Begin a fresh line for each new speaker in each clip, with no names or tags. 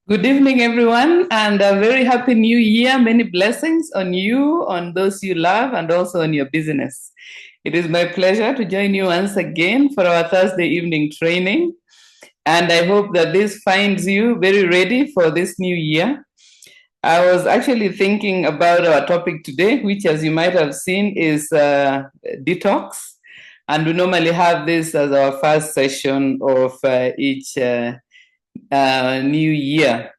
Good evening, everyone, and a very happy new year. Many blessings on you, on those you love, and also on your business. It is my pleasure to join you once again for our Thursday evening training. And I hope that this finds you very ready for this new year. I was actually thinking about our topic today, which, as you might have seen, is detox. And we normally have this as our first session of each new year.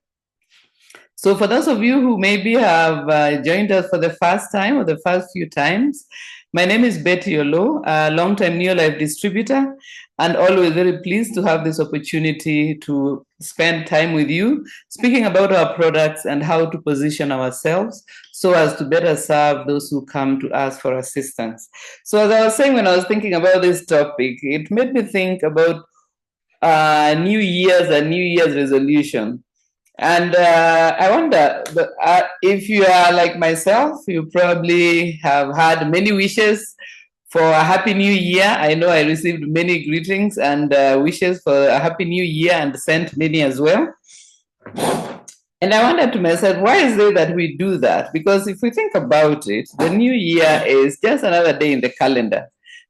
So, for those of you who maybe have joined us for the first time or the first few times, my name is Betty Olo, a longtime Neolife distributor, and always very pleased to have this opportunity to spend time with you, speaking about our products and how to position ourselves so as to better serve those who come to us for assistance. So, as I was saying when I was thinking about this topic, it made me think about New Year's and New Year's resolution. And I wonder if you are like myself, you probably have had many wishes for a happy new year. I know I received many greetings and wishes for a happy new year and sent many as well. And I wondered to myself, why is it that we do that? Because if we think about it, the new year is just another day in the calendar.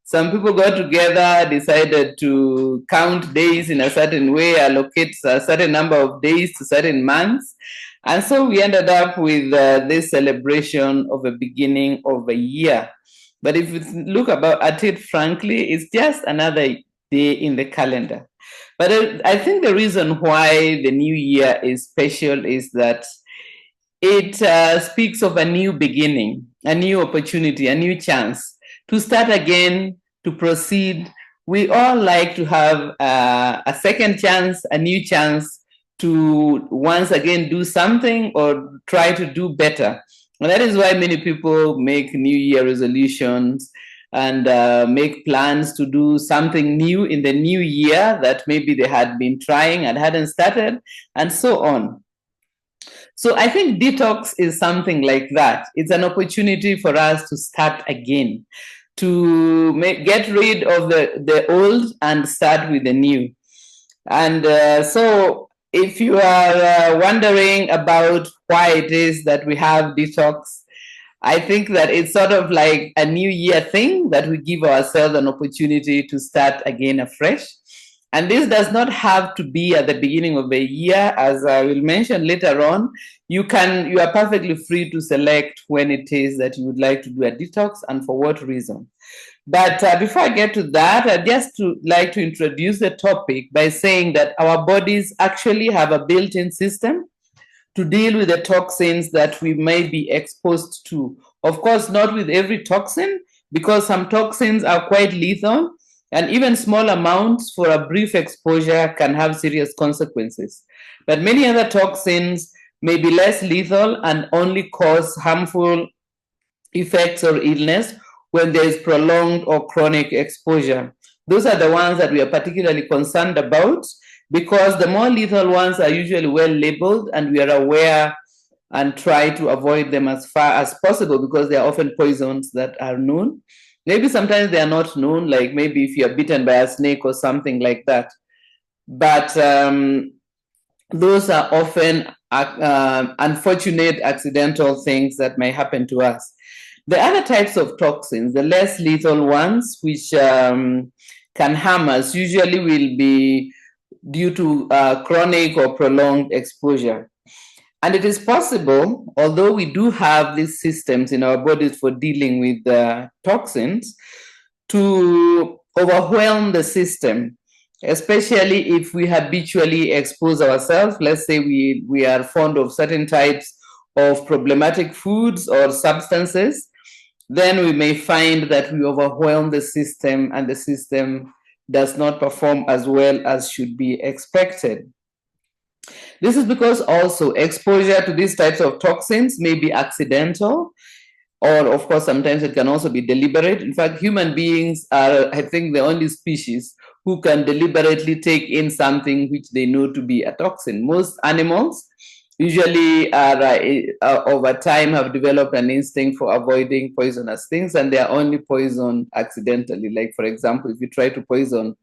Some people got together, decided to count days in a certain way, allocate a certain number of days to certain months. And so we ended up with this celebration of a beginning of a year. But if you look at it frankly, it's just another day in the calendar. But I think the reason why the new year is special is that it speaks of a new beginning, a new opportunity, a new chance to start again, to proceed. We all like to have a second chance, a new chance to once again do something or try to do better. And that is why many people make New Year resolutions and make plans to do something new in the new year that maybe they had been trying and hadn't started, and so on. So I think detox is something like that. It's an opportunity for us to start again, to get rid of the old and start with the new. And so if you are wondering about why it is that we have detox, I think that it's sort of like a new year thing that we give ourselves an opportunity to start again afresh. And this does not have to be at the beginning of a year, as I will mention later on. You are perfectly free to select when it is that you would like to do a detox and for what reason. But before I get to that, I'd just like to introduce the topic by saying that our bodies actually have a built-in system to deal with the toxins that we may be exposed to. Of course, not with every toxin, because some toxins are quite lethal, and even small amounts for a brief exposure can have serious consequences. But many other toxins may be less lethal and only cause harmful effects or illness when there is prolonged or chronic exposure. Those are the ones that we are particularly concerned about, because the more lethal ones are usually well labeled and we are aware and try to avoid them as far as possible, because they are often poisons that are known. Maybe sometimes they are not known, like maybe if you are bitten by a snake or something like that. But those are often unfortunate accidental things that may happen to us. The other types of toxins, the less lethal ones, which can harm us, usually will be due to chronic or prolonged exposure. And it is possible, although we do have these systems in our bodies for dealing with toxins, to overwhelm the system, especially if we habitually expose ourselves. Let's say we are fond of certain types of problematic foods or substances, then we may find that we overwhelm the system and the system does not perform as well as should be expected. This is because also exposure to these types of toxins may be accidental, or of course, sometimes it can also be deliberate. In fact, human beings are, I think, the only species who can deliberately take in something which they know to be a toxin. Most animals usually over time have developed an instinct for avoiding poisonous things, and they are only poisoned accidentally. Like, for example, if you try to poison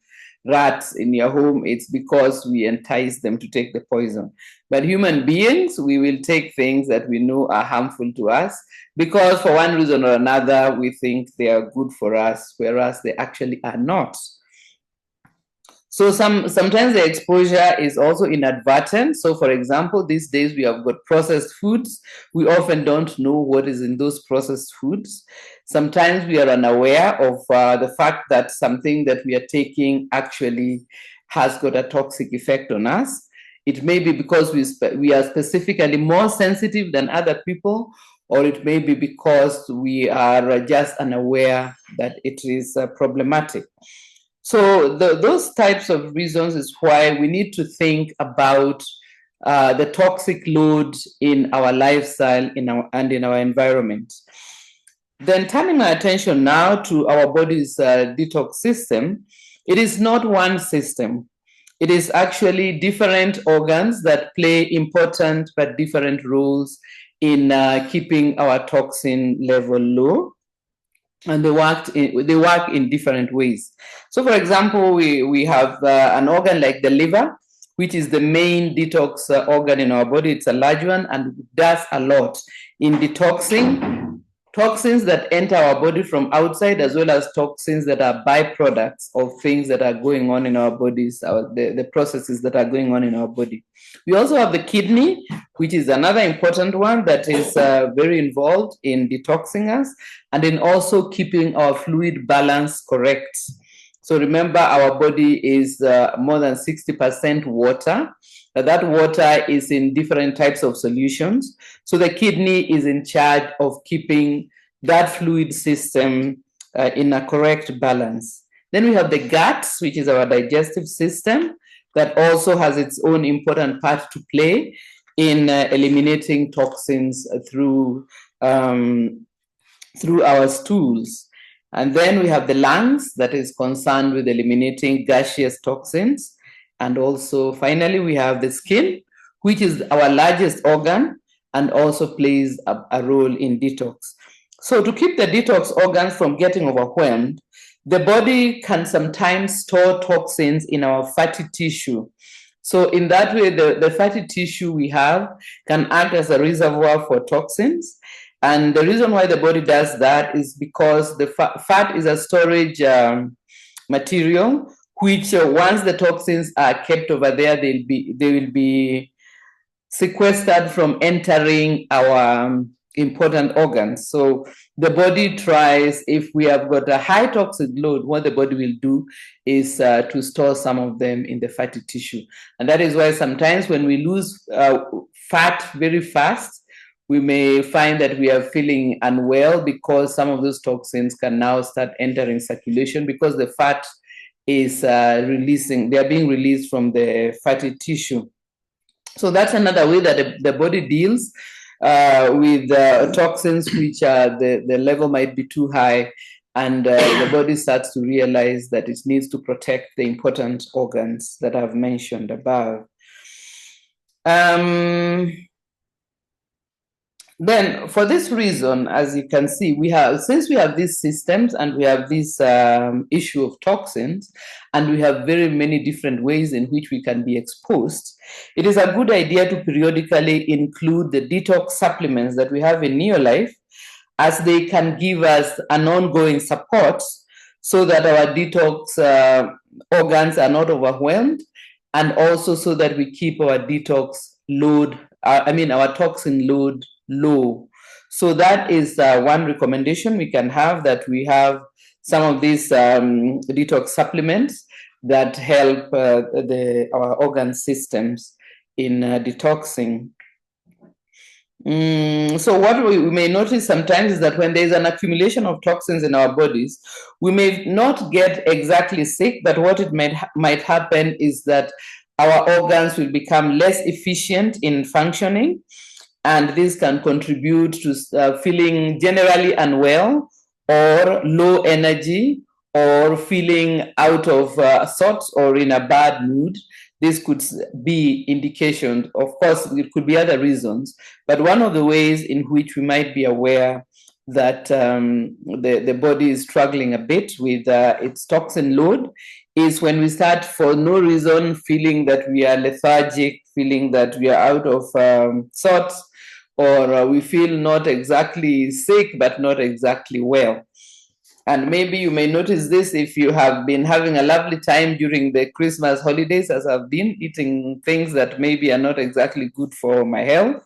rats in your home, it's because we entice them to take the poison. But human beings, we will take things that we know are harmful to us because for one reason or another, we think they are good for us, whereas they actually are not. So sometimes the exposure is also inadvertent. So for example, these days we have got processed foods. We often don't know what is in those processed foods. Sometimes we are unaware of the fact that something that we are taking actually has got a toxic effect on us. It may be because we are specifically more sensitive than other people, or it may be because we are just unaware that it is problematic. So those types of reasons is why we need to think about the toxic load in our lifestyle and in our environment. Then turning my attention now to our body's detox system, it is not one system. It is actually different organs that play important but different roles in keeping our toxin level low. And they work in different ways. So, for example, we have an organ like the liver, which is the main detox organ in our body. It's a large one and does a lot in detoxing toxins that enter our body from outside, as well as toxins that are byproducts of things that are going on in our bodies, the processes that are going on in our body. We also have the kidney, which is another important one that is very involved in detoxing us and in also keeping our fluid balance correct. So remember, our body is more than 60% water. That water is in different types of solutions. So the kidney is in charge of keeping that fluid system in a correct balance. Then we have the gut, which is our digestive system, that also has its own important part to play in eliminating toxins through our stools. And then we have the lungs, that is concerned with eliminating gaseous toxins. And also, finally, we have the skin, which is our largest organ and also plays a role in detox. So to keep the detox organs from getting overwhelmed, the body can sometimes store toxins in our fatty tissue. So in that way, the fatty tissue we have can act as a reservoir for toxins. And the reason why the body does that is because the fat is a storage material, which once the toxins are kept over there, they will be sequestered from entering our important organs. So the body tries, if we have got a high toxic load, what the body will do is to store some of them in the fatty tissue. And that is why sometimes when we lose fat very fast, we may find that we are feeling unwell because some of those toxins can now start entering circulation because the fat is they are being released from the fatty tissue. So that's another way that the body deals with toxins, which the level might be too high, and the body starts to realize that it needs to protect the important organs that I've mentioned above. Then, for this reason, as you can see, since we have these systems and we have this issue of toxins, and we have very many different ways in which we can be exposed, it is a good idea to periodically include the detox supplements that we have in Neolife, as they can give us an ongoing support so that our detox organs are not overwhelmed, and also so that we keep our detox load, our toxin load low. So that is one recommendation we can have, that we have some of these detox supplements that help our organ systems in detoxing. So what we may notice sometimes is that when there is an accumulation of toxins in our bodies, we may not get exactly sick, but what it might happen is that our organs will become less efficient in functioning, and this can contribute to feeling generally unwell or low energy or feeling out of sorts or in a bad mood. This could be indication. Of course, it could be other reasons, but one of the ways in which we might be aware that the body is struggling a bit with its toxin load is when we start for no reason feeling that we are lethargic, feeling that we are out of sorts, or we feel not exactly sick but not exactly well. And maybe you may notice this if you have been having a lovely time during the Christmas holidays, as I've been eating things that maybe are not exactly good for my health.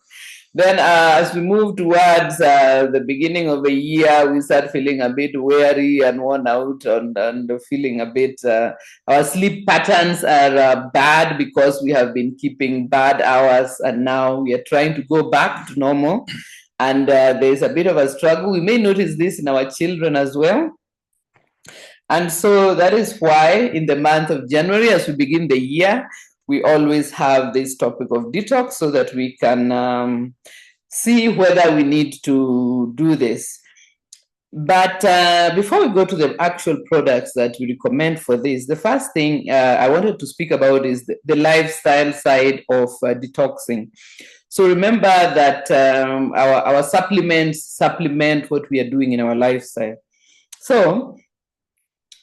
Then, as we move towards the beginning of the year, we start feeling a bit weary and worn out, and feeling a bit. Our sleep patterns are bad because we have been keeping bad hours, and now we are trying to go back to normal. And there's a bit of a struggle. We may notice this in our children as well. And so that is why in the month of January, as we begin the year, we always have this topic of detox so that we can see whether we need to do this. But before we go to the actual products that we recommend for this, the first thing I wanted to speak about is the lifestyle side of detoxing. So remember that our supplements supplement what we are doing in our lifestyle. So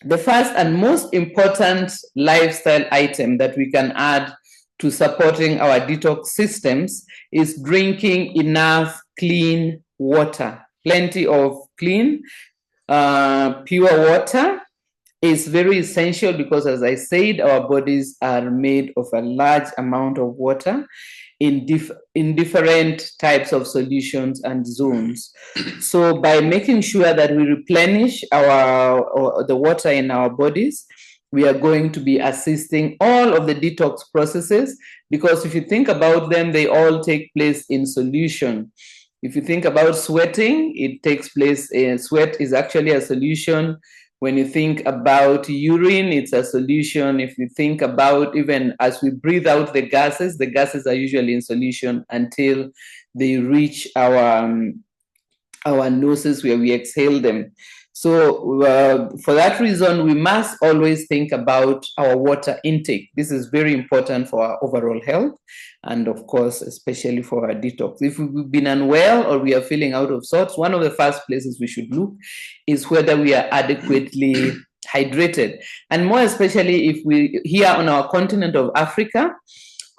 the first and most important lifestyle item that we can add to supporting our detox systems is drinking enough clean water. Plenty of clean, pure water is very essential because, as I said, our bodies are made of a large amount of water in different types of solutions and zones. So by making sure that we replenish the water in our bodies, we are going to be assisting all of the detox processes, because if you think about them, they all take place in solution. If you think about sweating, it takes place sweat is actually a solution. When you think about urine, it's a solution. If you think about even as we breathe out the gases are usually in solution until they reach our noses where we exhale them. So for that reason, we must always think about our water intake. This is very important for our overall health, and of course, especially for our detox. If we've been unwell or we are feeling out of sorts, one of the first places we should look is whether we are adequately hydrated. And more especially if we, here on our continent of Africa,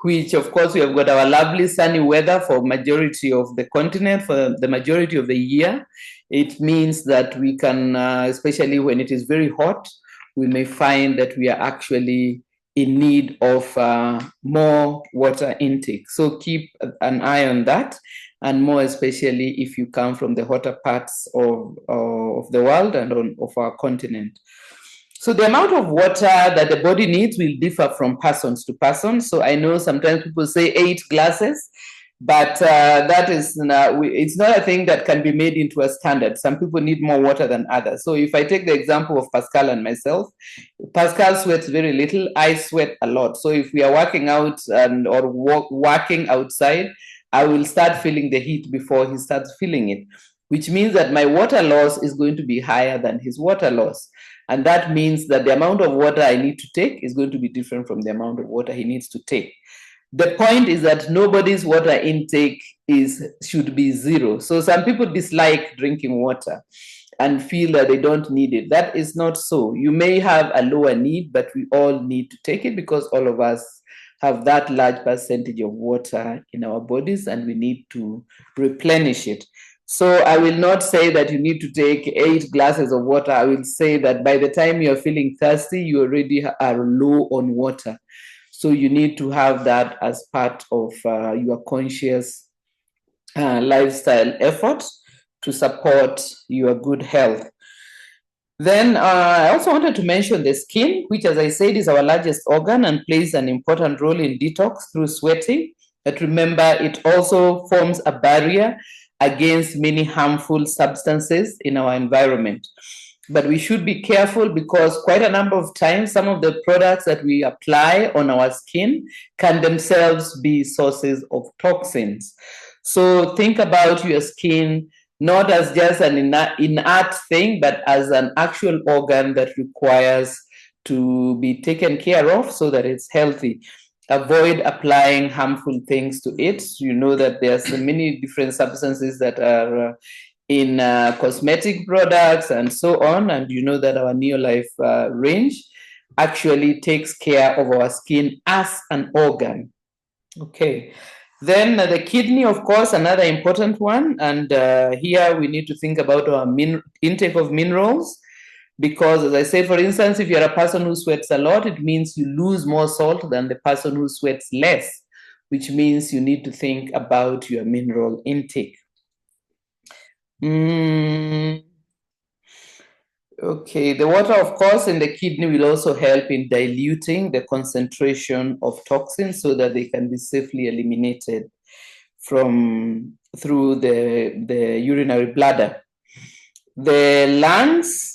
which of course we have got our lovely sunny weather for majority of the continent for the majority of the year. It means that we can, especially when it is very hot, we may find that we are actually in need of more water intake. So keep an eye on that, and more especially if you come from the hotter parts of the world and of our continent. So the amount of water that the body needs will differ from persons to person. So I know sometimes people say 8 glasses, but that is it's not a thing that can be made into a standard. Some people need more water than others. So if I take the example of Pascal and myself, Pascal sweats very little, I sweat a lot. So if we are working out or working outside, I will start feeling the heat before he starts feeling it, which means that my water loss is going to be higher than his water loss. And that means that the amount of water I need to take is going to be different from the amount of water he needs to take. The point is that nobody's water intake should be zero. So some people dislike drinking water and feel that they don't need it. That is not so. You may have a lower need, but we all need to take it because all of us have that large percentage of water in our bodies and we need to replenish it. So I will not say that you need to take 8 glasses of water. I will say that by the time you're feeling thirsty, you already are low on water. So you need to have that as part of your conscious lifestyle effort to support your good health. Then I also wanted to mention the skin, which, as I said, is our largest organ and plays an important role in detox through sweating. But remember, it also forms a barrier against many harmful substances in our environment. But we should be careful because quite a number of times, some of the products that we apply on our skin can themselves be sources of toxins. So think about your skin not as just an inert thing, but as an actual organ that requires to be taken care of so that it's healthy. Avoid applying harmful things to it. You know that there are so many different substances that are in cosmetic products and so on. And you know that our Neolife range actually takes care of our skin as an organ. Okay. Then the kidney, of course, another important one. And here we need to think about our intake of minerals. Because, as I say, for instance, if you're a person who sweats a lot, it means you lose more salt than the person who sweats less, which means you need to think about your mineral intake. Okay, the water, of course, in the kidney will also help in diluting the concentration of toxins so that they can be safely eliminated through the urinary bladder. The lungs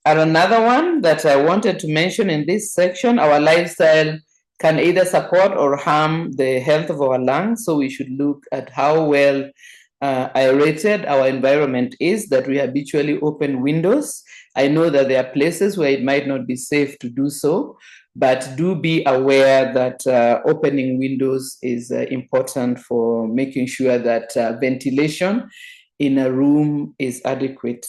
are another one that I wanted to mention in this section. Our lifestyle can either support or harm the health of our lungs, so we should look at how well aerated our environment is, that we habitually open windows. I know that there are places where it might not be safe to do so, but do be aware that opening windows is important for making sure that ventilation in a room is adequate.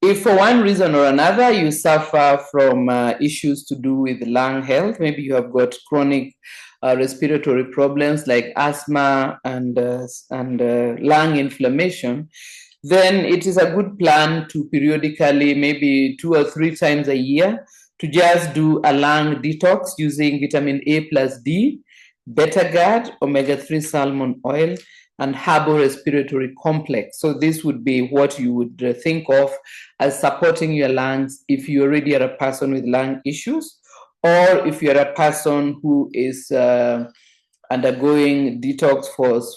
If for one reason or another you suffer from issues to do with lung health, maybe you have got chronic respiratory problems like asthma and lung inflammation, then it is a good plan to periodically, maybe 2 or 3 times a year, to just do a lung detox using vitamin A plus D, Beta-Guard, omega-3 salmon oil, and herbal respiratory complex. So this would be what you would think of as supporting your lungs if you already are a person with lung issues, or if you're a person who is undergoing detox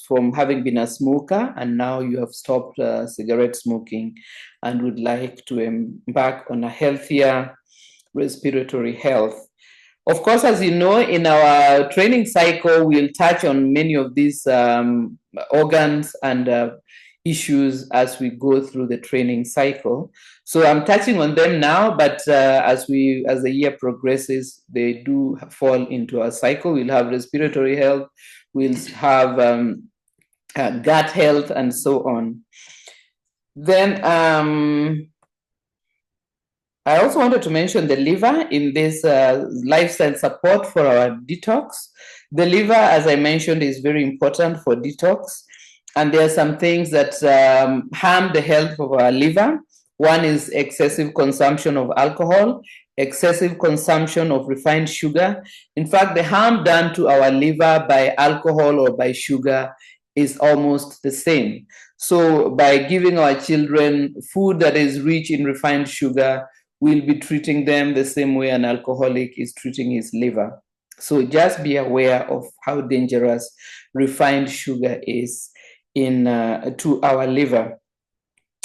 from having been a smoker and now you have stopped cigarette smoking and would like to embark on a healthier respiratory health. Of course, as you know, in our training cycle, we'll touch on many of these organs and issues as we go through the training cycle. So I'm touching on them now, but as the year progresses, they do fall into our cycle. We'll have respiratory health, we'll have gut health, and so on. Then I also wanted to mention the liver in this lifestyle support for our detox. The liver, as I mentioned, is very important for detox. And there are some things that harm the health of our liver. One is excessive consumption of alcohol, excessive consumption of refined sugar. In fact, the harm done to our liver by alcohol or by sugar is almost the same. So by giving our children food that is rich in refined sugar, we'll be treating them the same way an alcoholic is treating his liver. So just be aware of how dangerous refined sugar is to our liver.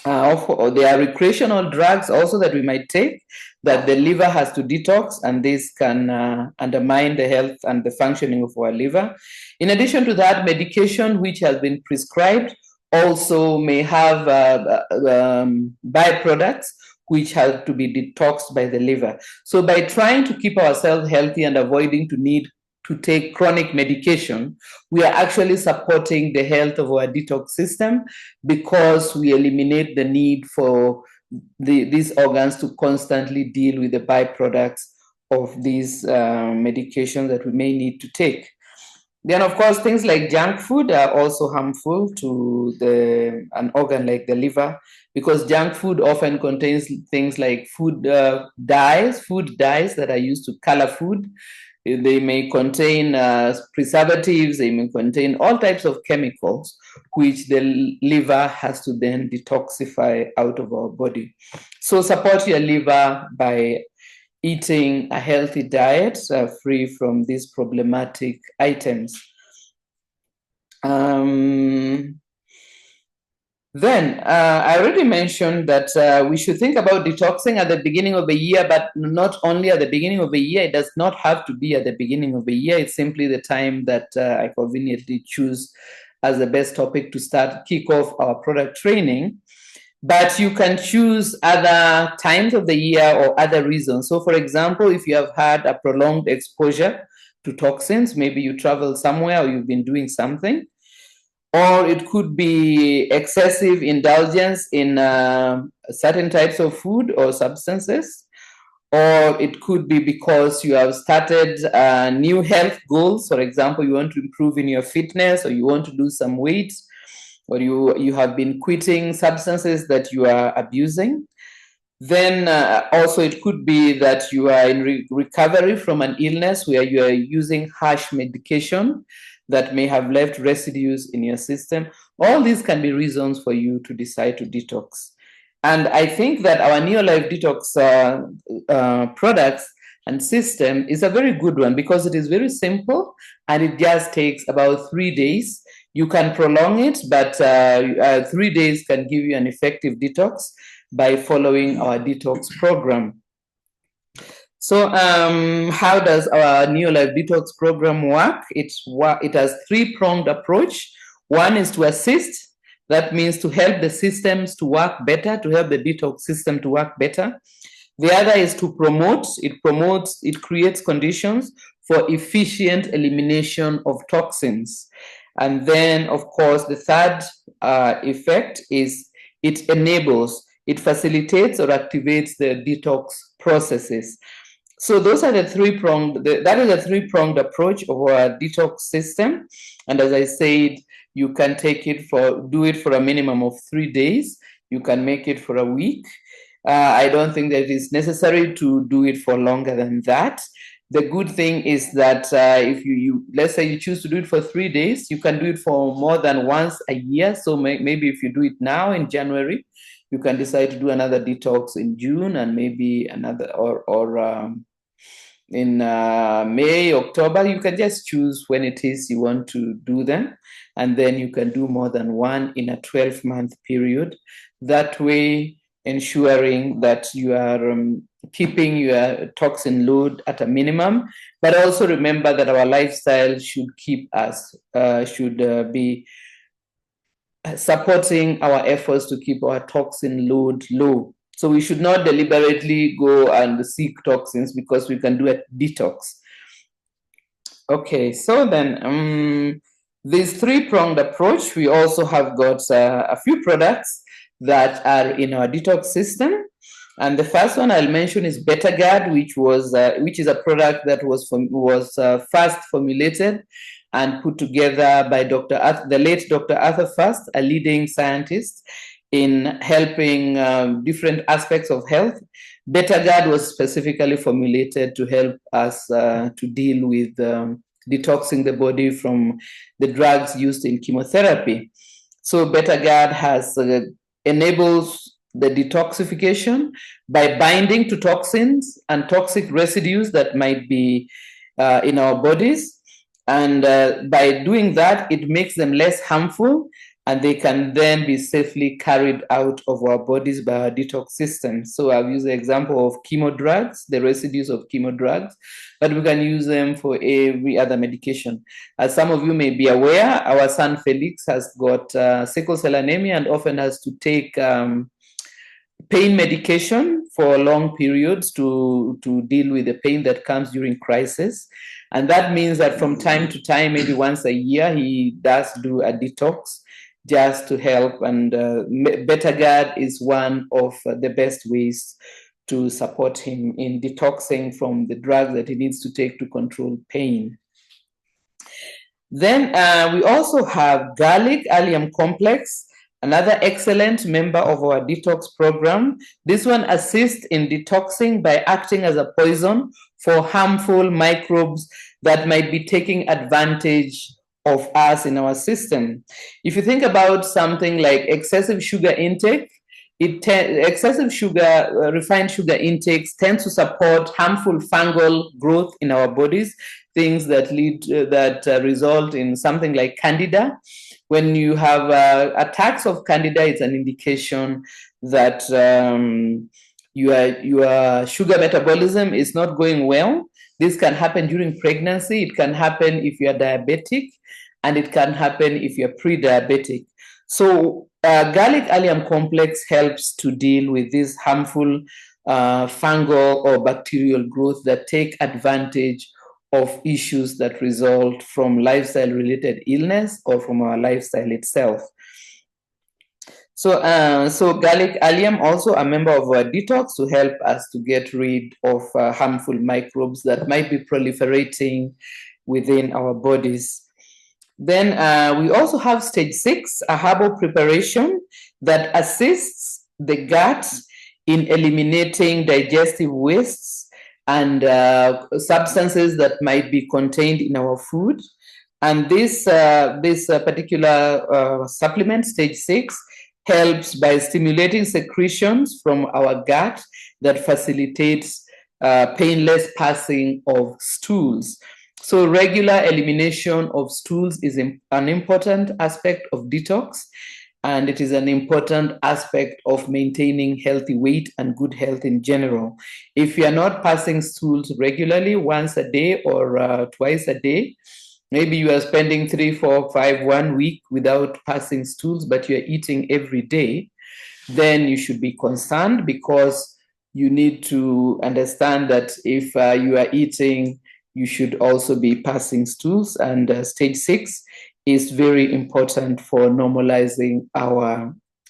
There are recreational drugs also that we might take that the liver has to detox, and this can undermine the health and the functioning of our liver. In addition to that, medication which has been prescribed also may have byproducts which have to be detoxed by the liver. So by trying to keep ourselves healthy and avoiding to need to take chronic medication, we are actually supporting the health of our detox system, because we eliminate the need for these organs to constantly deal with the byproducts of these medications that we may need to take. Then, of course, things like junk food are also harmful to an organ like the liver, because junk food often contains things like food dyes that are used to color food. They may contain preservatives, they may contain all types of chemicals, which the liver has to then detoxify out of our body. So support your liver by eating a healthy diet free from these problematic items. Then I already mentioned that we should think about detoxing at the beginning of the year, but not only at the beginning of the year. It does not have to be at the beginning of the year. It's simply the time that I conveniently choose as the best topic to kick off our product training. But you can choose other times of the year or other reasons. So, for example, if you have had a prolonged exposure to toxins, maybe you travel somewhere or you've been doing something, or it could be excessive indulgence in certain types of food or substances, or it could be because you have started new health goals. For example, you want to improve in your fitness, or you want to lose some weight, or you have been quitting substances that you are abusing. Then also it could be that you are in recovery from an illness where you are using harsh medication that may have left residues in your system. All these can be reasons for you to decide to detox. And I think that our Neolife Detox products and system is a very good one because it is very simple and it just takes about 3 days. You can prolong it, but 3 days can give you an effective detox by following our detox program. So how does our Neolife Detox program work? It has three-pronged approach. One is to assist. That means to help the systems to work better, to help the detox system to work better. The other is to promote. It creates conditions for efficient elimination of toxins. And then, of course, the third effect is it enables, it facilitates or activates the detox processes. So those are that is a three-pronged approach of our detox system. And as I said, you can do it for a minimum of 3 days. You can make it for a week. I don't think that it is necessary to do it for longer than that. The good thing is that if you let's say you choose to do it for 3 days, you can do it for more than once a year. So maybe if you do it now in January, you can decide to do another detox in June, and maybe another or in May, October. You can just choose when it is you want to do them, and then you can do more than one in a 12-month period. That way, ensuring that you are keeping your toxin load at a minimum, but also remember that our lifestyle should be supporting our efforts to keep our toxin load low. So we should not deliberately go and seek toxins because we can do a detox. Okay, so then this three-pronged approach, we also have got a few products that are in our detox system. And the first one I'll mention is BetterGuard, which is a product that was first formulated and put together by the late Dr. Arthur First, a leading scientist in helping different aspects of health. BetterGuard was specifically formulated to help us to deal with detoxing the body from the drugs used in chemotherapy. So BetterGuard enables the detoxification by binding to toxins and toxic residues that might be in our bodies. And by doing that, it makes them less harmful, and they can then be safely carried out of our bodies by our detox system. So I've used the example of chemo drugs, the residues of chemo drugs, but we can use them for every other medication. As some of you may be aware, our son Felix has got sickle cell anemia and often has to take pain medication for long periods to deal with the pain that comes during crisis. And that means that from time to time, maybe once a year, he does do a detox just to help. And BetterGuard is one of the best ways to support him in detoxing from the drugs that he needs to take to control pain. Then we also have garlic allium complex, another excellent member of our detox program. This one assists in detoxing by acting as a poison for harmful microbes that might be taking advantage of us in our system. If you think about something like excessive sugar intake, refined sugar intakes tend to support harmful fungal growth in our bodies, things that result in something like candida. When you have attacks of candida, it's an indication that your sugar metabolism is not going well. This can happen during pregnancy. It can happen if you're diabetic, and it can happen if you're pre-diabetic. So garlic allium complex helps to deal with these harmful fungal or bacterial growth that take advantage
of issues that result from lifestyle-related illness or from our lifestyle itself. So garlic allium also a member of our detox to help us to get rid of harmful microbes that might be proliferating within our bodies. Then we also have stage 6, a herbal preparation that assists the gut in eliminating digestive wastes and substances that might be contained in our food. And this particular supplement, stage 6, helps by stimulating secretions from our gut that facilitates painless passing of stools. So regular elimination of stools is an important aspect of detox, and it is an important aspect of maintaining healthy weight and good health in general. If you are not passing stools regularly, once a day or twice a day, maybe you are spending 3, 4, 5, 1 week without passing stools, but you're eating every day, then you should be concerned, because you need to understand that if you are eating, you should also be passing stools. And stage 6 is very important for normalizing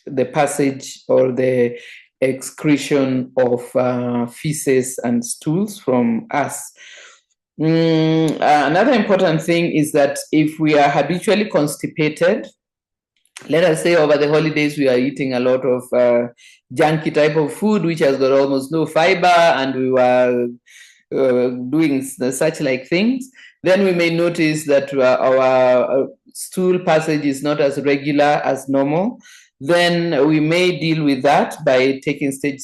the passage or the excretion of feces and stools from us. Another important thing is that if we are habitually constipated, let us say over the holidays we are eating a lot of junky type of food which has got almost no fiber, and we were doing such like things, then we may notice that our stool passage is not as regular as normal. Then we may deal with that by taking stage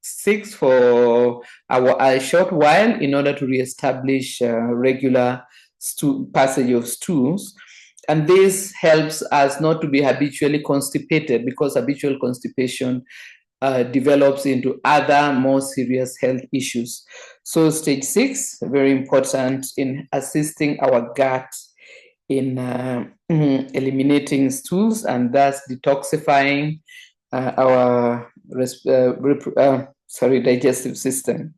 6 for a short while in order to reestablish regular passage of stools. And this helps us not to be habitually constipated, because habitual constipation develops into other more serious health issues. So stage 6, very important in assisting our gut in eliminating stools and thus detoxifying our digestive system.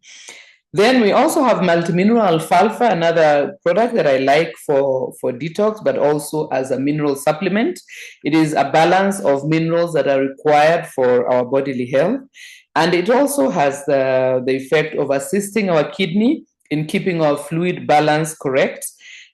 Then we also have multimineral alfalfa, another product that I like for detox, but also as a mineral supplement. It is a balance of minerals that are required for our bodily health. And it also has the effect of assisting our kidney in keeping our fluid balance correct,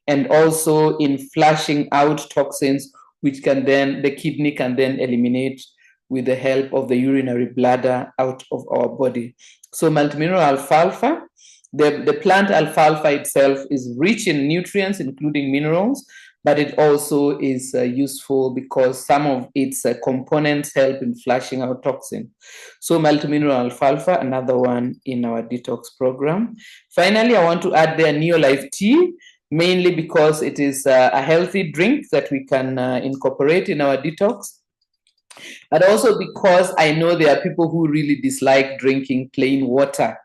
and also in flushing out toxins, which the kidney can then eliminate with the help of the urinary bladder out of our body. So multimineral alfalfa, the plant alfalfa itself is rich in nutrients, including minerals, but it also is useful because some of its components help in flushing out toxin. So multimineral alfalfa, another one in our detox program. Finally, I want to add there Neolife tea, mainly because it is a healthy drink that we can incorporate in our detox. But also because I know there are people who really dislike drinking plain water.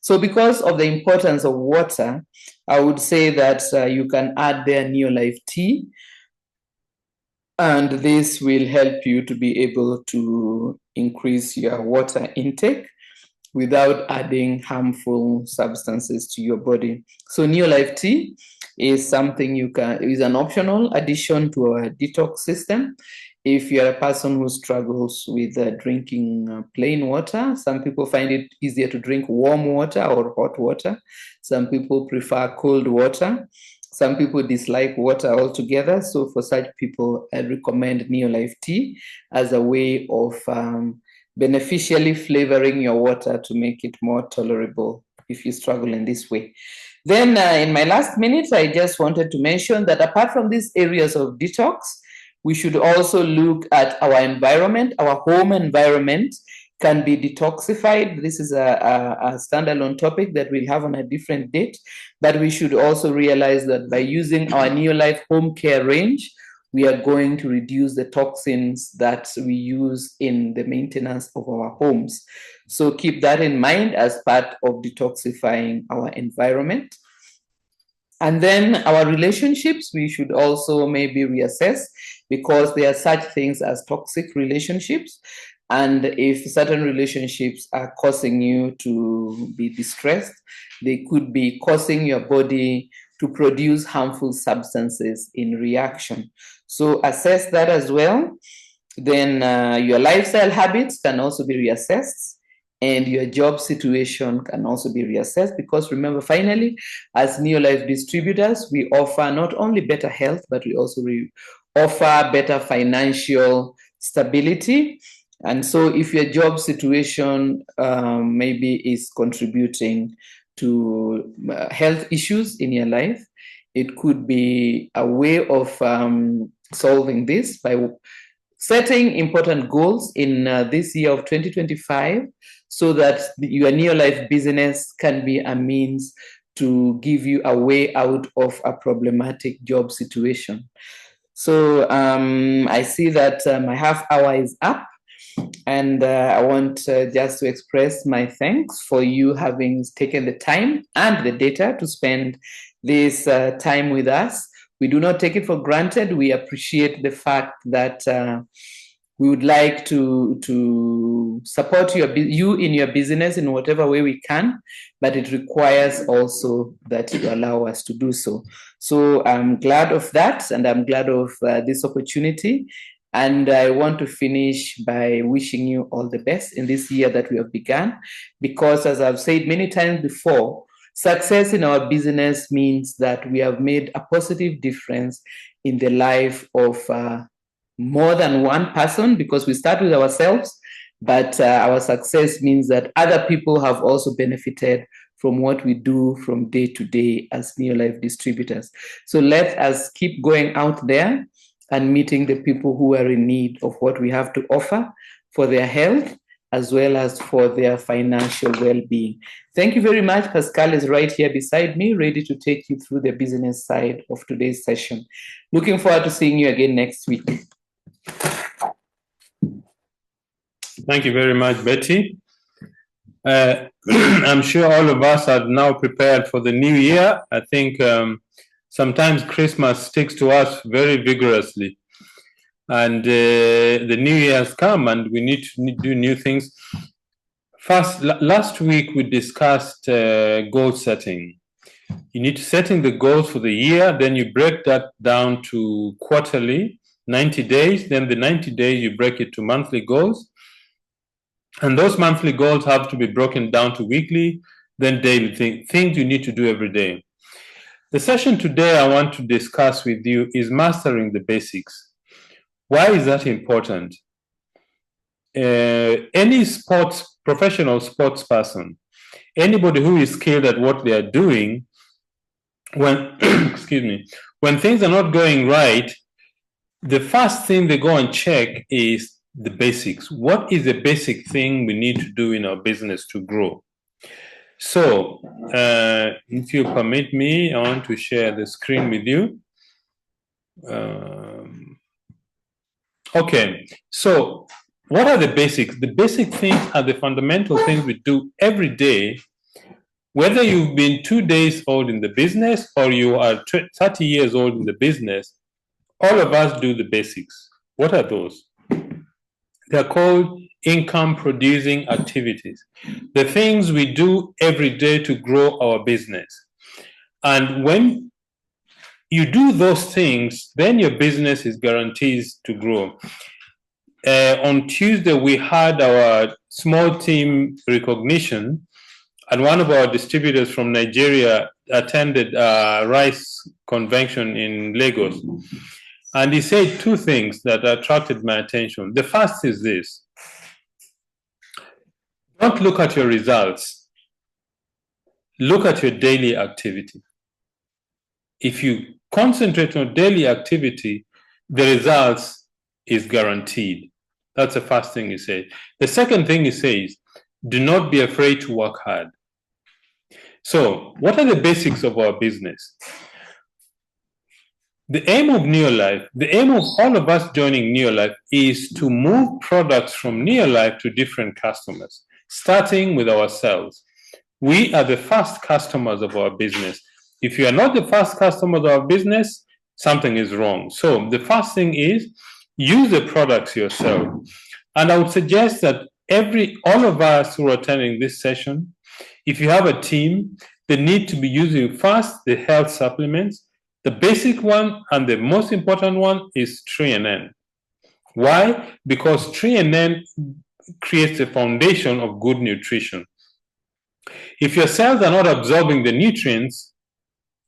So because of the importance of water, I would say that you can add their Neolife tea, and this will help you to be able to increase your water intake without adding harmful substances to your body. So Neolife tea is something is an optional addition to our detox system. If you're a person who struggles with drinking plain water, some people find it easier to drink warm water or hot water. Some people prefer cold water. Some people dislike water altogether. So for such people, I recommend Neolife tea as a way of beneficially flavoring your water to make it more tolerable if you struggle in this way. Then in my last minute, I just wanted to mention that apart from these areas of detox, we should also look at our environment. Our home environment can be detoxified. This is a standalone topic that we'll have on a different date, but we should also realize that by using our Neolife home care range, we are going to reduce the toxins that we use in the maintenance of our homes. So keep that in mind as part of detoxifying our environment. And then our relationships, we should also maybe reassess, because there are such things as toxic relationships. And if certain relationships are causing you to be distressed, they could be causing your body to produce harmful substances in reaction. So assess that as well. Then your lifestyle habits can also be reassessed, and your job situation can also be reassessed, because remember, finally, as Neolife distributors, we offer not only better health, but we also offer better financial stability. And so if your job situation maybe is contributing to health issues in your life, it could be a way of solving this by setting important goals in this year of 2025, so that your Neolife business can be a means to give you a way out of a problematic job situation. So I see that my half hour is up, and I want just to express my thanks for you having taken the time and the data to spend this time with us. We do not take it for granted. We appreciate the fact that we would like to support you in your business in whatever way we can, but it requires also that you allow us to do so. So I'm glad of that, and I'm glad of this opportunity. And I want to finish by wishing you all the best in this year that we have begun, because as I've said many times before, success in our business means that we have made a positive difference in the life of more than one person, because we start with ourselves, but our success means that other people have also benefited from what we do from day to day as Neolife distributors. So let us keep going out there and meeting the people who are in need of what we have to offer for their health as well as for their financial well-being. Thank you very much. Pascal is right here beside me, ready to take you through the business side of today's session. Looking forward to seeing you again next week.
Thank you very much, Betty. I'm sure all of us are now prepared for the new year. I think sometimes Christmas sticks to us very vigorously. And the new year has come, and we need to do new things. First, last week we discussed goal setting. You need to setting the goals for the year, then you break that down to quarterly, 90 days, then the 90 days you break it to monthly goals. And those monthly goals have to be broken down to weekly, then daily things you need to do every day. The session today I want to discuss with you is mastering the basics. Why is that important? Any professional sports person, anybody who is skilled at what they are doing, when when things are not going right, the first thing they go and check is the basics. What is the basic thing we need to do in our business to grow? So, if you permit me, I want to share the screen with you. Okay, so what are the basics? The basic things are the fundamental things we do every day, whether you've been 2 days old in the business or you are 30 years old in the business. All of us do the basics. What are those? They're called income producing activities, the things we do every day to grow our business. And when you do those things, then your business is guaranteed to grow. On Tuesday, we had our small team recognition, and one of our distributors from Nigeria attended a rice convention in Lagos. And he said two things that attracted my attention. The first is this: don't look at your results, look at your daily activity. If you concentrate on daily activity, the results is guaranteed. That's the first thing he said. The second thing he says, do not be afraid to work hard. So what are the basics of our business? The aim of Neolife, the aim of all of us joining Neolife, is to move products from Neolife to different customers, starting with ourselves. We are the first customers of our business. If you are not the first customer of our business, something is wrong. So the first thing is use the products yourself. And I would suggest that all of us who are attending this session, if you have a team, they need to be using first the health supplements. The basic one and the most important one is TreeNN. Why? Because TreeNN creates a foundation of good nutrition. If your cells are not absorbing the nutrients,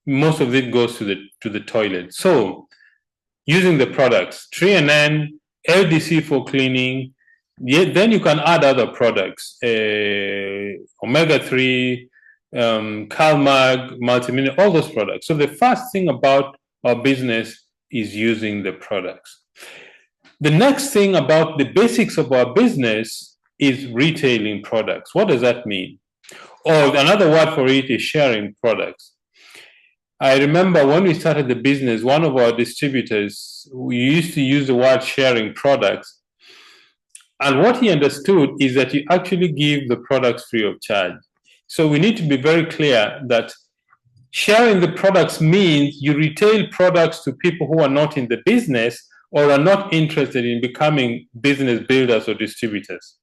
most of it goes to the toilet. So using the products, TreeNN, LDC for cleaning, then you can add other products, omega-3, CalMag, multimineral, all those products. So the first thing about our business is using the products. The next thing about the basics of our business is retailing products. What does that mean? Or another word for it is sharing products. I remember when we started the business, one of our distributors, we used to use the word sharing products. And what he understood is that you actually give the products free of charge. So we need to be very clear that sharing the products means you retail products to people who are not in the business or are not interested in becoming business builders or distributors.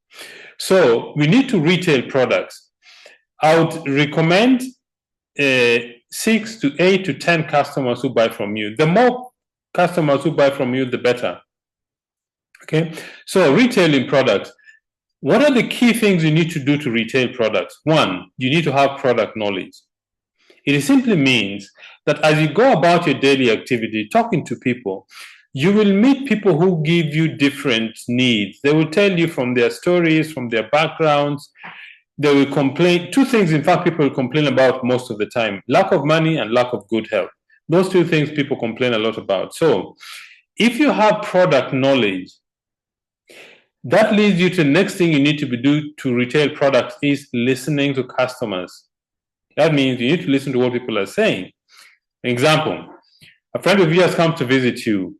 So we need to retail products. I would recommend 6 to 8 to 10 customers who buy from you. The more customers who buy from you, the better. Okay, so retailing products. What are the key things you need to do to retail products? One, you need to have product knowledge. It simply means that as you go about your daily activity, talking to people, you will meet people who give you different needs. They will tell you from their stories, from their backgrounds. They will complain. Two things, in fact, people complain about most of the time: lack of money and lack of good health. Those two things people complain a lot about. So if you have product knowledge, that leads you to the next thing you need to do to retail products is listening to customers. That means you need to listen to what people are saying. An example, a friend of yours comes to visit you,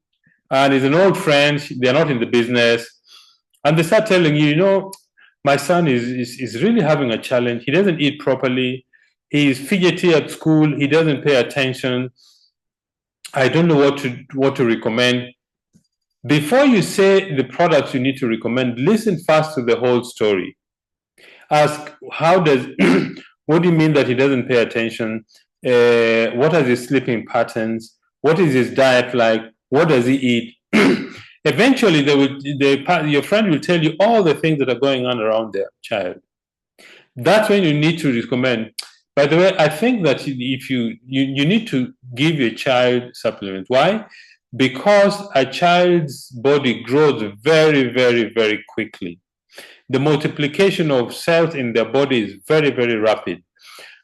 and is an old friend, they're not in the business, and they start telling you, you know, my son is really having a challenge. He doesn't eat properly. He's fidgety at school. He doesn't pay attention. I don't know what to recommend. Before you say the products you need to recommend, listen first to the whole story. Ask, how does, what do you mean that he doesn't pay attention? What are his sleeping patterns? What is his diet like? What does he eat? Eventually, your friend will tell you all the things that are going on around their child. That's when you need to recommend. By the way, I think that if you need to give your child supplements. Why? Because a child's body grows very, very, very quickly. The multiplication of cells in their body is very, very rapid.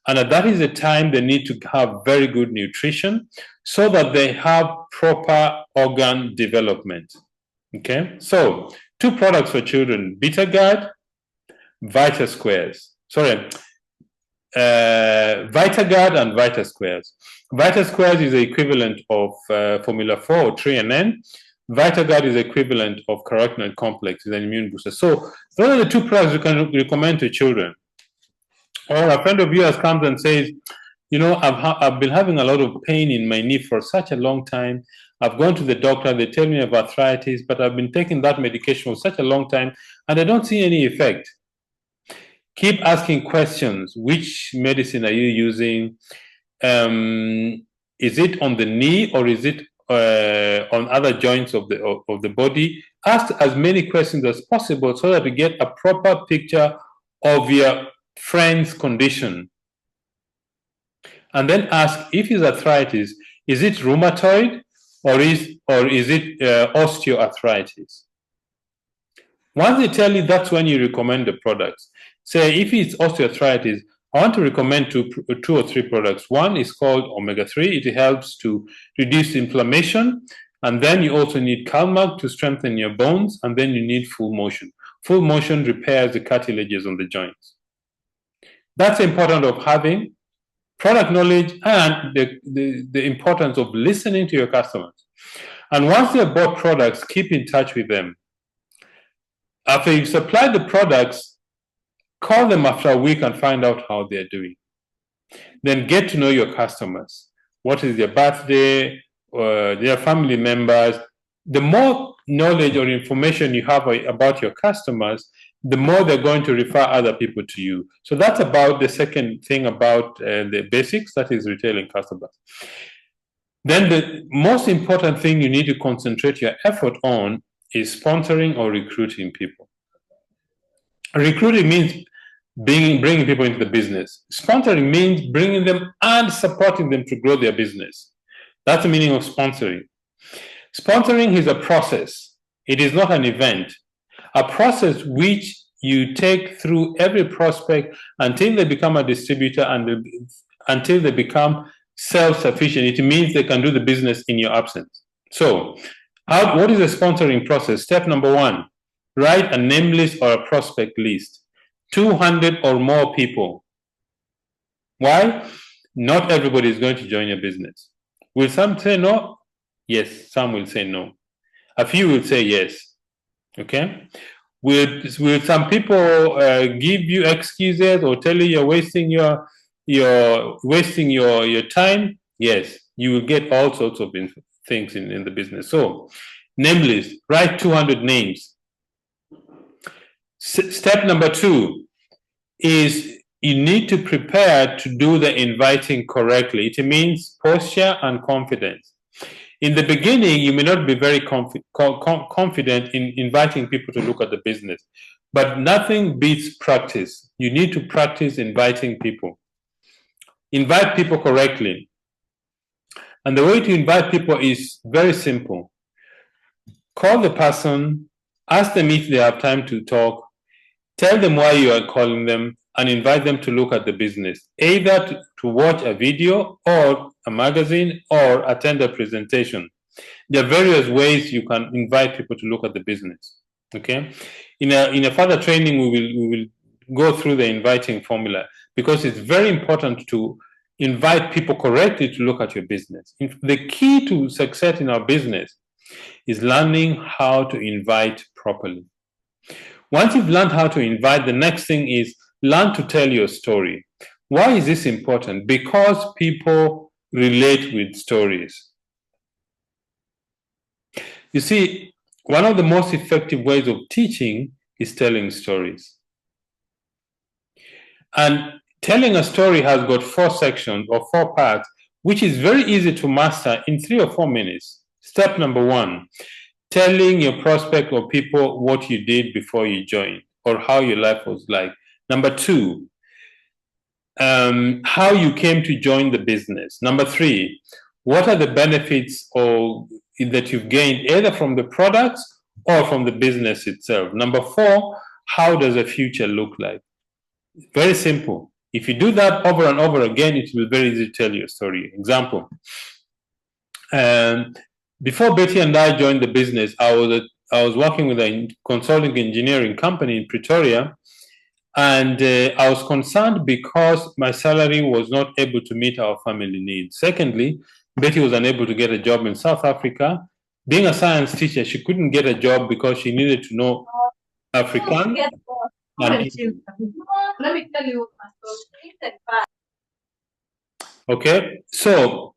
And that is the time they need to have very good nutrition so that they have proper organ development. Okay, so 2 products for children: BetaGuard, Vita Squares. VitaGuard and Vita Squares. Vita Squares is the equivalent of Formula 4 or TreeNN. VitaGuard is the equivalent of carotenoid complex, is an immune booster. So those are the 2 products you can recommend to children. Or a friend of yours comes and says, you know, I've been having a lot of pain in my knee for such a long time. I've gone to the doctor, they tell me I have arthritis, but I've been taking that medication for such a long time and I don't see any effect. Keep asking questions. Which medicine are you using? Is it on the knee or is it on other joints of the body? Ask as many questions as possible so that you get a proper picture of your friend's condition. And then ask, if it's arthritis, is it rheumatoid or is it osteoarthritis? Once they tell you, that's when you recommend the products. Say, if it's osteoarthritis, I want to recommend two or three products. One is called omega-3. It helps to reduce inflammation. And then you also need CalMag to strengthen your bones. And then you need full motion. Full motion repairs the cartilages on the joints. That's important of having product knowledge and the importance of listening to your customers. And once they've bought products, keep in touch with them. After you've supplied the products, call them after a week and find out how they're doing. Then get to know your customers. What is their birthday, their family members? The more knowledge or information you have about your customers, the more they're going to refer other people to you. So that's about the second thing about the basics, that is retailing customers. Then the most important thing you need to concentrate your effort on is sponsoring or recruiting people. Recruiting means bringing people into the business. Sponsoring means bringing them and supporting them to grow their business. That's the meaning of sponsoring. Sponsoring is a process. It is not an event. A process which you take through every prospect until they become a distributor and until they become self-sufficient. It means they can do the business in your absence. So, what is the sponsoring process? Step number 1, write a name list or a prospect list. 200 or more people. Why? Not everybody is going to join your business. Will some say no? Yes, some will say no. A few will say yes. Okay? Will some people give you excuses or tell you you're wasting your time? Yes, you will get all sorts of things in the business. So, name list, write 200 names. Step number 2 is you need to prepare to do the inviting correctly. It means posture and confidence. In the beginning, you may not be very confident in inviting people to look at the business, but nothing beats practice. You need to practice inviting people. Invite people correctly. And the way to invite people is very simple. Call the person, ask them if they have time to talk, tell them why you are calling them, and invite them to look at the business, either to watch a video or a magazine or attend a presentation. There are various ways you can invite people to look at the business. Okay, in a further training, we will go through the inviting formula, because it's very important to invite people correctly to look at your business. The key to success in our business is learning how to invite properly. Once you've learned how to invite, the next thing is learn to tell your story. Why is this important? Because people relate with stories. You see, one of the most effective ways of teaching is telling stories. And telling a story has got 4 sections or 4 parts, which is very easy to master in 3 or 4 minutes. Step number 1, telling your prospect or people what you did before you joined or how your life was like. Number 2, how you came to join the business. Number 3, what are the benefits that you've gained either from the products or from the business itself. Number 4, how does the future look like? Very simple. If you do that over and over again, it will be very easy to tell your story. Example. Before Betty and I joined the business, I was working with a consulting engineering company in Pretoria, and I was concerned because my salary was not able to meet our family needs. Secondly, Betty was unable to get a job in South Africa. Being a science teacher, she couldn't get a job because she needed to know Afrikaans. Let me tell you. Okay, so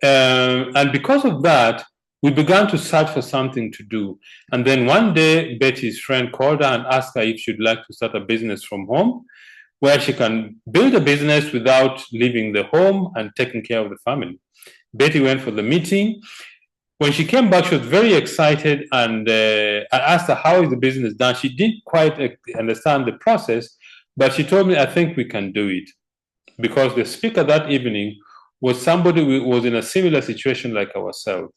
and because of that, we began to search for something to do. And then one day, Betty's friend called her and asked her if she'd like to start a business from home, where she can build a business without leaving the home and taking care of the family. Betty went for the meeting. When she came back, she was very excited, and I asked her, how is the business done? She didn't quite understand the process, but she told me, I think we can do it. Because the speaker that evening was somebody who was in a similar situation like ourselves.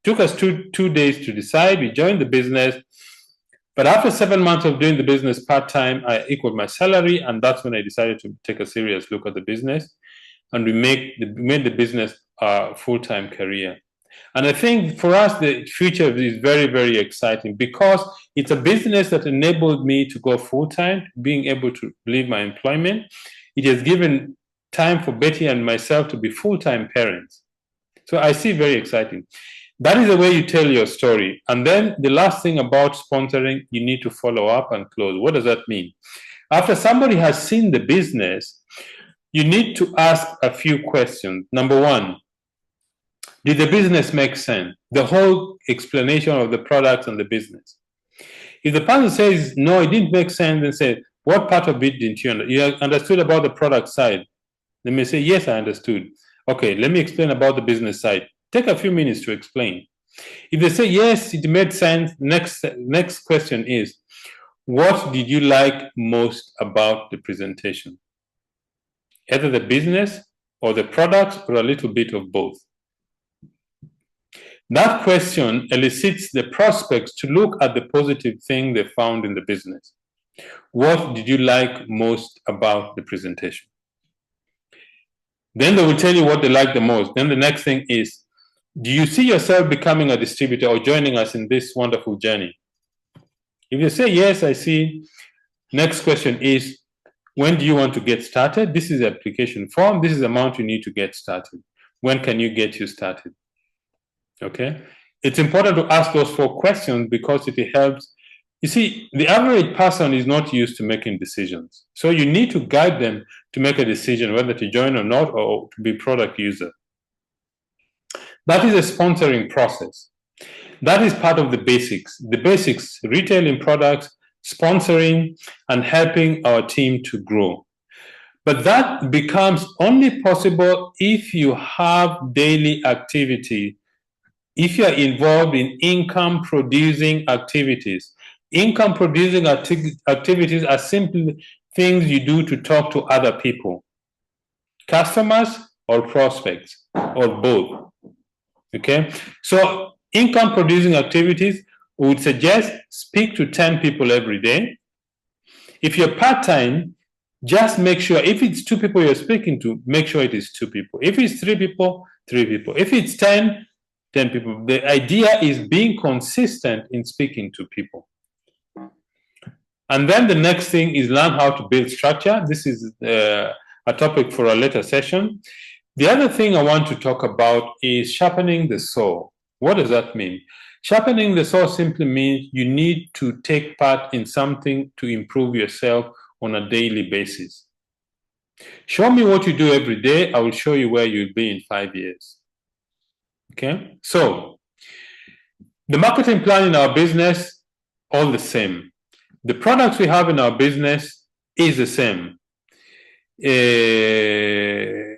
Took us two days to decide. We joined the business. But after 7 months of doing the business part-time, I equaled my salary, and that's when I decided to take a serious look at the business. And we made the business a full-time career. And I think for us, the future is very, very exciting because it's a business that enabled me to go full-time, being able to leave my employment. It has given time for Betty and myself to be full-time parents. So I see very exciting. That is the way you tell your story. And then the last thing about sponsoring, you need to follow up and close. What does that mean? After somebody has seen the business, you need to ask a few questions. Number 1, did the business make sense? The whole explanation of the products and the business. If the person says, no, it didn't make sense, then say, what part of it didn't you understand? You understood about the product side. They may say, yes, I understood. Okay, let me explain about the business side. Take a few minutes to explain. If they say, yes, it made sense, next question is, what did you like most about the presentation? Either the business or the product or a little bit of both. That question elicits the prospects to look at the positive thing they found in the business. What did you like most about the presentation? Then they will tell you what they like the most. Then the next thing is, do you see yourself becoming a distributor or joining us in this wonderful journey? If you say, yes, I see, next question is, when do you want to get started? This is the application form. This is the amount you need to get started. When can you get you started? Okay. It's important to ask those 4 questions because it helps. You see, the average person is not used to making decisions. So you need to guide them to make a decision whether to join or not, or to be product user. That is a sponsoring process. That is part of the basics. The basics, retailing products, sponsoring, and helping our team to grow. But that becomes only possible if you have daily activity, if you are involved in income-producing activities. Income-producing activities are simply things you do to talk to other people, customers or prospects, or both. Okay? So income-producing activities, we would suggest speak to 10 people every day. If you're part-time, just make sure, if it's 2 people you're speaking to, make sure it is 2 people. If it's 3 people, 3 people. If it's 10 people. The idea is being consistent in speaking to people. And then the next thing is learn how to build structure. This is a topic for a later session. The other thing I want to talk about is sharpening the saw. What does that mean? Sharpening the saw simply means you need to take part in something to improve yourself on a daily basis. Show me what you do every day. I will show you where you'll be in 5 years. Okay, so the marketing plan in our business, all the same. The products we have in our business is the same. Where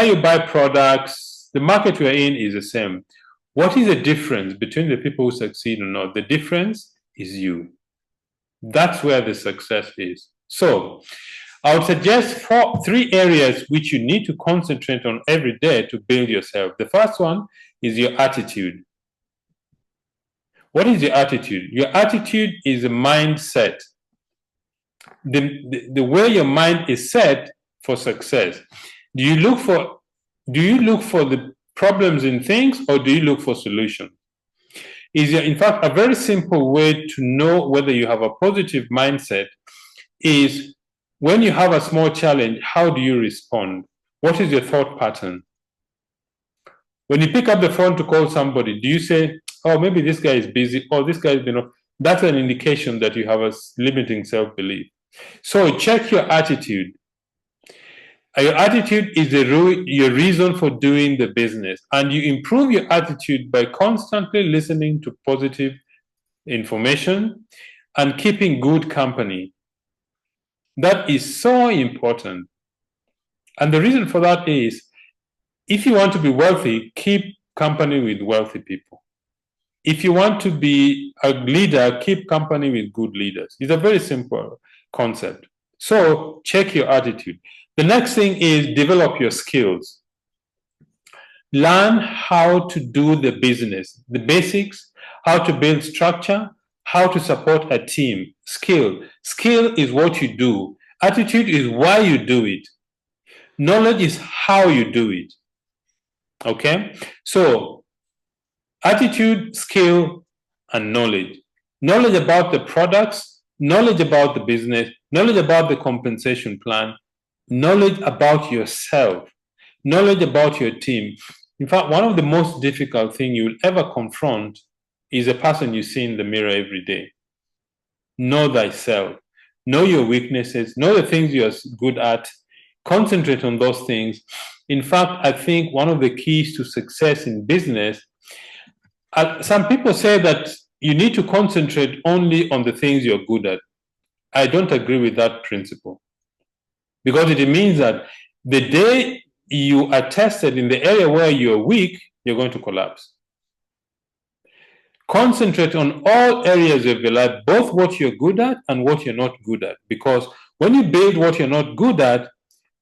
you buy products, the market we're in is the same. What is the difference between the people who succeed or not? The difference is you. That's where the success is. So I would suggest 3 areas which you need to concentrate on every day to build yourself. The first one is your attitude. What is your attitude? Your attitude is a mindset. The way your mind is set for success. Do you look for the problems in things, or do you look for solutions? In fact, a very simple way to know whether you have a positive mindset is, when you have a small challenge, how do you respond? What is your thought pattern? When you pick up the phone to call somebody, do you say, oh, maybe this guy is busy, or this guy is, that's an indication that you have a limiting self-belief. So check your attitude. Your attitude is your reason for doing the business. And you improve your attitude by constantly listening to positive information and keeping good company. That is so important. And the reason for that is, if you want to be wealthy, keep company with wealthy people. If you want to be a leader, keep company with good leaders. It's a very simple concept. So check your attitude. The next thing is develop your skills. Learn how to do the business, the basics, how to build structure, how to support a team. Skill is what you do. Attitude is why you do it. Knowledge is how you do it. Okay? So attitude, skill, and knowledge. Knowledge about the products, knowledge about the business, knowledge about the compensation plan, knowledge about yourself, knowledge about your team. In fact, one of the most difficult things you will ever confront is a person you see in the mirror every day. Know thyself. Know your weaknesses. Know the things you're good at. Concentrate on those things. In fact, I think one of the keys to success in business, some people say that you need to concentrate only on the things you're good at. I don't agree with that principle, because it means that the day you are tested in the area where you're weak, you're going to collapse. Concentrate on all areas of your life, both what you're good at and what you're not good at, because when you build what you're not good at,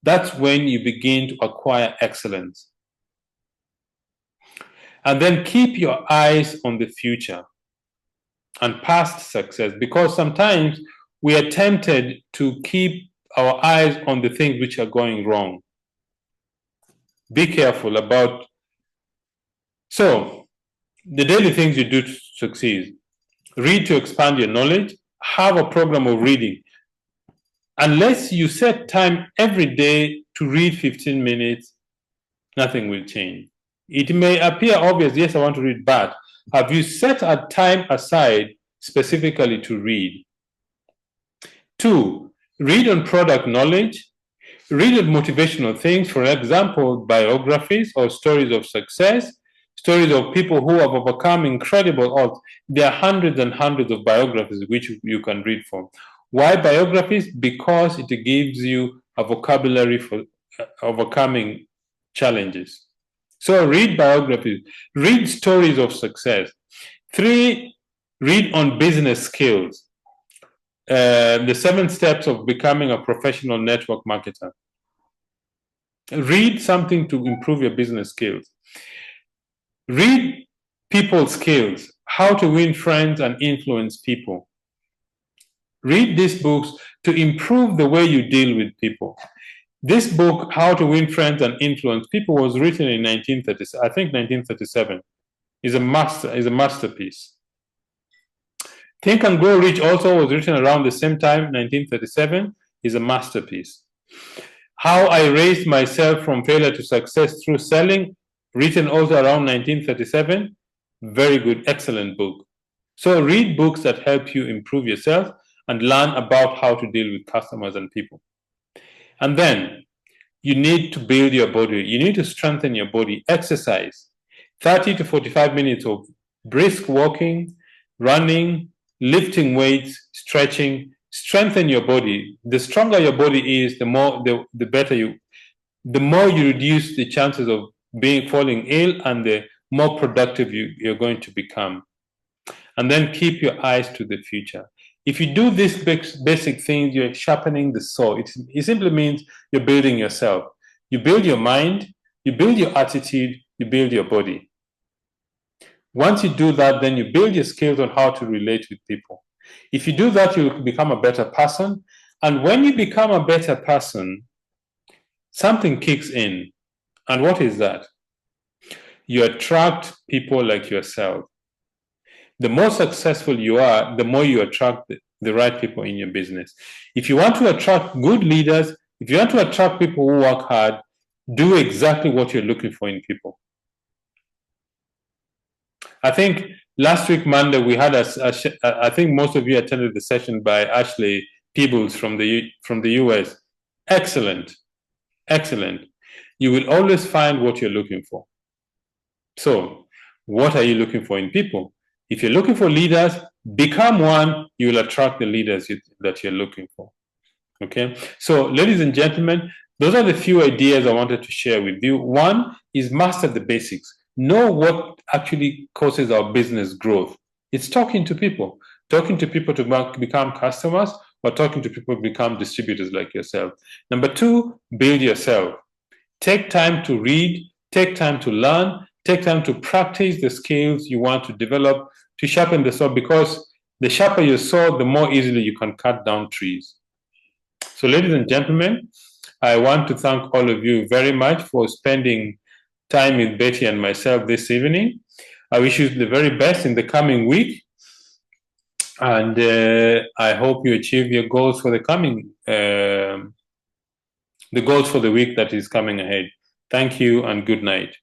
that's when you begin to acquire excellence. And then keep your eyes on the future and past success, because sometimes we are tempted to keep our eyes on the things which are going wrong. Be careful about. So, the daily things you do to succeed: read to expand your knowledge, have a program of reading. Unless you set time every day to read 15 minutes, nothing will change. It may appear obvious, yes, I want to read, but have you set a time aside specifically to read? 2, read on product knowledge. Read on motivational things, for example, biographies or stories of success, stories of people who have overcome incredible odds. There are hundreds and hundreds of biographies which you can read from. Why biographies? Because it gives you a vocabulary for overcoming challenges. So read biographies, read stories of success. 3, read on business skills. The 7 steps of becoming a professional network marketer. Read something to improve your business skills. Read people skills, how to win friends and influence people. Read these books to improve the way you deal with people. This book, How to Win Friends and Influence People, was written in 1937. Is a masterpiece. Think and Grow Rich also was written around the same time, 1937, is a masterpiece. How I Raised Myself from Failure to Success Through Selling, written also around 1937, very good, excellent book. So read books that help you improve yourself and learn about how to deal with customers and people. And then you need to build your body. You need to strengthen your body. Exercise. 30 to 45 minutes of brisk walking, running, lifting weights, stretching. Strengthen your body. The stronger your body is, the more you reduce the chances of falling ill, and the more productive you're going to become. And then keep your eyes to the future. If you do these basic things, you're sharpening the saw. It simply means you're building yourself. You build your mind, you build your attitude, you build your body. Once you do that, then you build your skills on how to relate with people. If you do that, you'll become a better person. And when you become a better person, something kicks in. And what is that? You attract people like yourself. The more successful you are, the more you attract the right people in your business. If you want to attract good leaders, if you want to attract people who work hard, do exactly what you're looking for in people. I think last week, Monday, we had I think most of you attended the session by Ashley Peebles from the US. Excellent. Excellent. You will always find what you're looking for. So, what are you looking for in people? If you're looking for leaders, become one, you will attract the leaders that you're looking for. Okay? So, ladies and gentlemen, those are the few ideas I wanted to share with you. One is master the basics. Know what actually causes our business growth. It's talking to people to become customers, or talking to people to become distributors like yourself. Number 2, build yourself. Take time to read, take time to learn, take time to practice the skills you want to develop to sharpen the saw, because the sharper your saw, the more easily you can cut down trees. So, ladies and gentlemen, I want to thank all of you very much for spending time with Betty and myself this evening. I wish you the very best in the coming week, and I hope you achieve your goals for the goals for the week that is coming ahead. Thank you and good night.